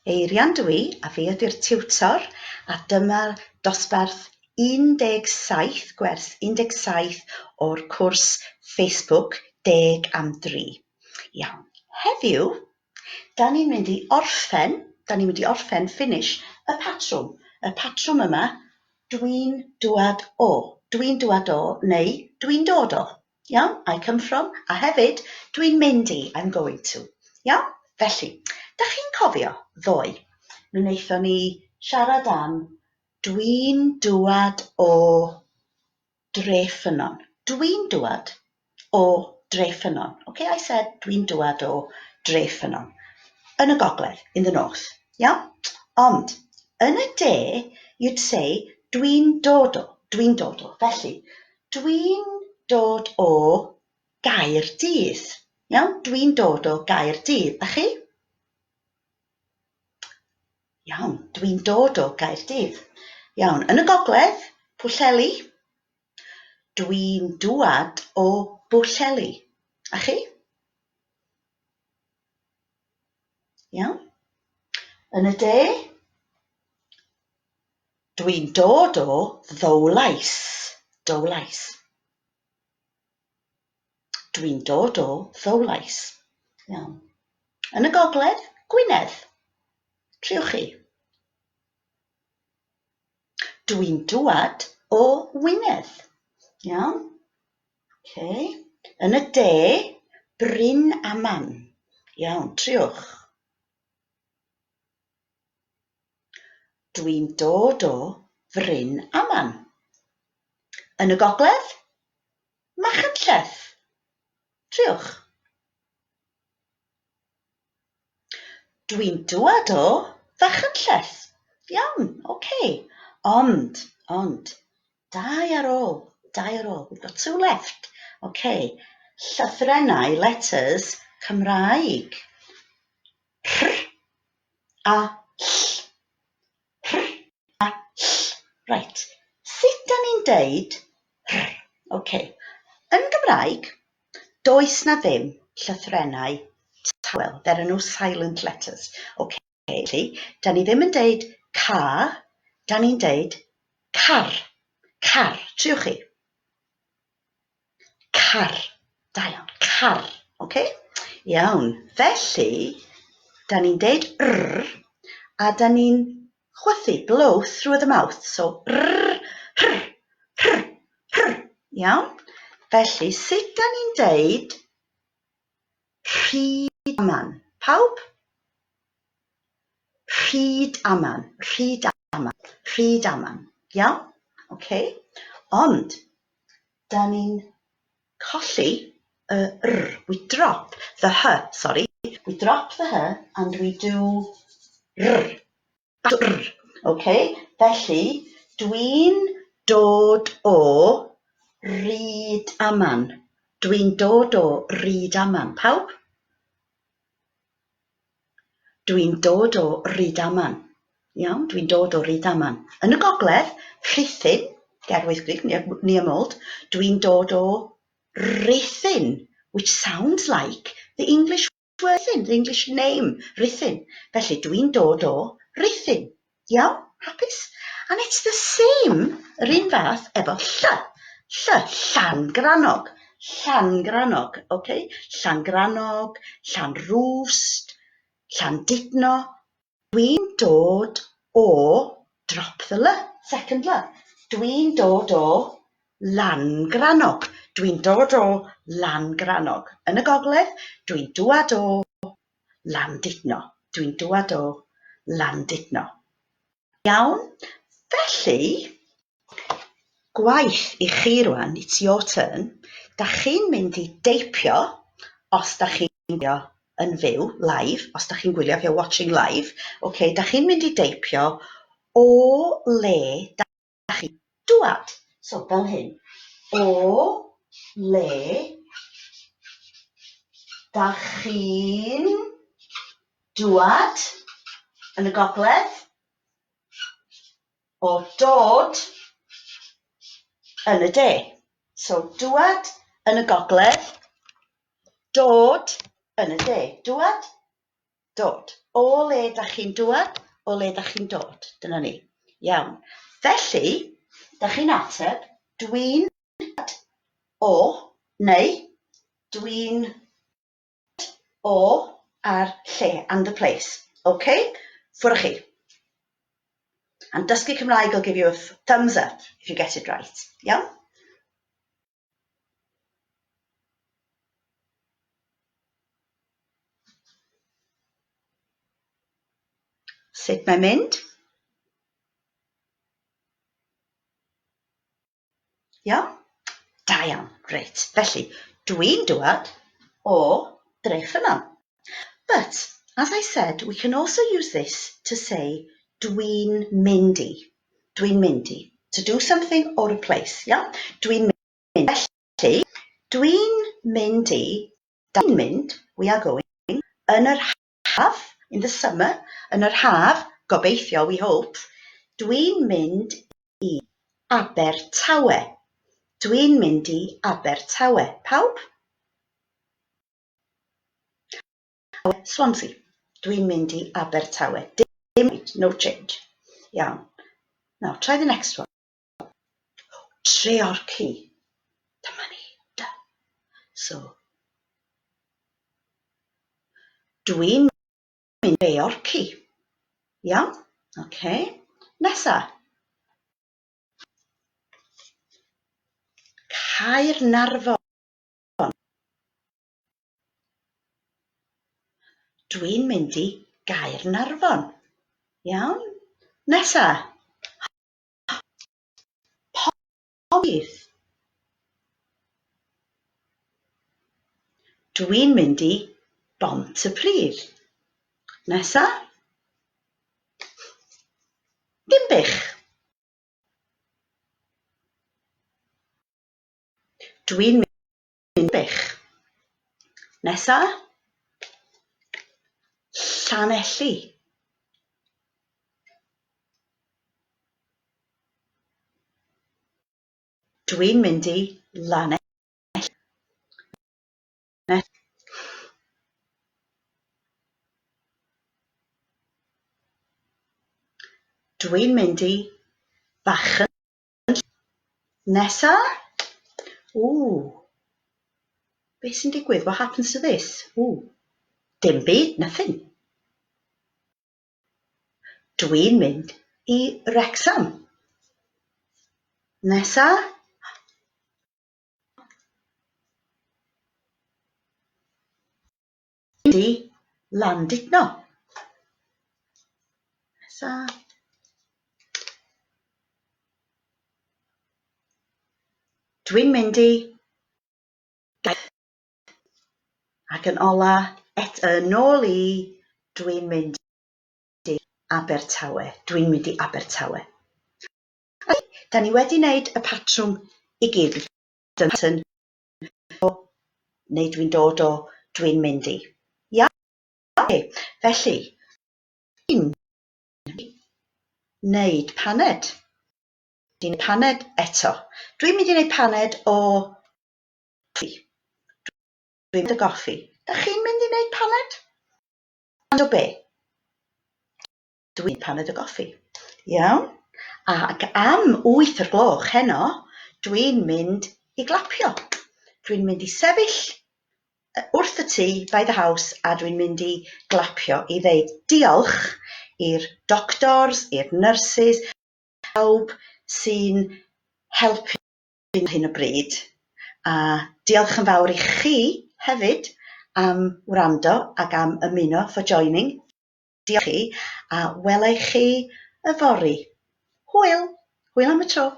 Eirian dwi, a fi ydy'r tiwtor, a dyma'r dosbarth 17, gwers 17 o'r cwrs Facebook 10 am 3. Iawn, heddiw, da ni'n mynd i orffen, finish y patrwm. Y patrwm yma, dwi'n dŵad o. Dwi'n dŵad o, neu dwi'n dod o. Iawn, I come from, a hefyd, dwi'n mynd i, I'm going to. Iawn, felly, da chi'n cofio ddoe? Mi wnaethon ni siarad am dwi'n dŵad o Dreffynon. Dwi'n dŵad o Dreffynon. Okay, I said dwi'n dŵad o Dreffynon. Yn y gogledd, in the north. Iawn? Ond, yn y de, you'd say dwi'n dod o. Felly, dwi'n dod o Gaerdydd. Iawn? Dwi'n dod o Gaerdydd. A chi? Iawn, dwi'n dod o Gaerdydd. Iawn, yn y gogledd, Pwllheli. Dwi'n dŵad o Bwllheli. A chi? Iawn. Yn y de, dwi'n dod o Ddowlais. Dwi'n dod o Ddowlais. Iawn. Yn y gogledd, Gwynedd. Triwch chi. Dwi'n dŵad o Wynedd. Iawn. Okay. Yn y de, Bryn Aman. Iawn, triwch. Dwi'n dod o Bryn Aman. Yn y gogledd, Machynlleth. Triwch. Dwi'n dŵad o Fachynlleth. Iawn, okay. Ond, dau ar ôl. We've got 2 left. Okay. Llythrennau, letters, Cymraeg. Rh a ll. Right. Sut da ni'n deud rh? Okay. Yn Gymraeg, does na ddim llythrennau tawel. There are no silent letters. Okay. Da ni ddim yn deud ca, da ni'n deud car. Triwch chi. Car. Da iawn. Car. Okay? Iawn. Felly, da ni'n deud r, a da ni'n chwythu, blow through the mouth. So, r. Iawn? Felly, sut da ni'n deud rhyd aman? Pawb? Rhyd aman. Iawn? Okay. Ond, da ni'n colli y r. We drop the h, We drop the h and we do r. Okay? Felly, dwi'n dod o Ryd Aman. Dwi'n dod o Ryd Aman. Pawb? Dwi'n dod o Ryd Aman. Iawn, dwi'n dod o Ryd Aman. Yn y gogledd, Rhuthun, gerwydd Grig, near mold, dwi'n dod o Rhuthun, which sounds like the English word, the English name, Rhuthun. Felly, dwi'n dod o Rhuthun. Iawn? Hapus? And it's the same, yr un fath, efo ll. Llangranog, okay? Llangranog, Llanrwst, Llandudno. Dwi'n dod o, drop the l, second l. Dwi'n dod o Langranog. Dwi'n dod o Langranog. Yn y gogledd, dwi'n dŵad o Landudno. Iawn? Felly, gwaith i chi rwan, it's your turn. Da chi'n mynd i deipio, os da chi'n gwylio yn fyw, live, os da chi'n gwylio, if you're watching live, okay, da chi'n mynd i deipio o le da chi'n dŵad. So, fel hyn. O le da chi'n dŵad yn y gogledd, o dod yn y de. So, dŵad yn y gogledd, dod yn y de. Dŵad, dod. O le da chi'n dŵad, o le da chi'n dod. Dyna ni. Iawn. Felly, da chi'n ateb, dwi'n o, neu dwi'n o ar lle, and the place. OK? Ffwrdd chi. And Dysgu Cymraeg will give you a thumbs up if you get it right. Iawn? Sut mae'n mynd? Iawn? Da iawn. Reit. Felly, dwi'n dŵad o Ddrechreuwyr. But, as I said, we can also use this to say dwi'n mynd I. Dwi'n mynd I. To do something or a place. Yeah? Dwi'n mynd. Felly, dwi'n mynd I. Dwi'n mynd, we are going, yn yr haf, in the summer, yn yr haf, gobeithio, we hope, dwi'n mynd I Abertawe. Dwi'n mynd I Abertawe. Pawb? Swansea. Dwi'n mynd I Abertawe. Dim, no change. Iawn. Now, try the next one. Treorci. Dyma ni. Da. So, dwi'n mynd I Treorci. Iawn? OK. Nesa. Caernarfon. Dwi'n mynd I Gaernarfon. Iawn? Nesa. Pontypridd. Dwi'n mynd I Bontypridd. Nesa. Dimbych. Dwi'n mynd I Dimbych. Nesa. Llanelli. Dwi'n mynd I Lanelli. Dwi'n mynd I Bachyn. Nesa. Beth sy'n digwydd? What happens to this? Dim byd, nothing. Dwi'n mynd I Wrecsam. Nesa. Dwi'n mynd I Landudno. Nesa. Dwi'n mynd I ac yn ola, nôl I, dwi'n mynd I Abertawe. Dwi'n mynd I Abertawe. Da ni wedi wneud y patrwm I gyd. Neu dwi'n dod o, dwi'n mynd I. Ia? Felly, dwi'n wneud paned. Dwi'n paned eto. Dwi'n mynd I wneud paned o goffi. Dwi'n mynd o goffi. Da chi'n mynd I wneud paned? Paned o be? Dwi'n paned o goffi. Iawn? Ac am 8 o'r gloch heno, dwi'n mynd I glapio. Dwi'n mynd I sefyll wrth y tŷ, by the house, a dwi'n mynd I glapio I ddeud diolch i'r doctors, i'r nurses, pawb sy'n helpu hyn o bryd. A diolch yn fawr I chi hefyd am wrando ac am ymuno for joining. Diolch chi a welai chi yfory. Hwyl. Hwyl am y tro.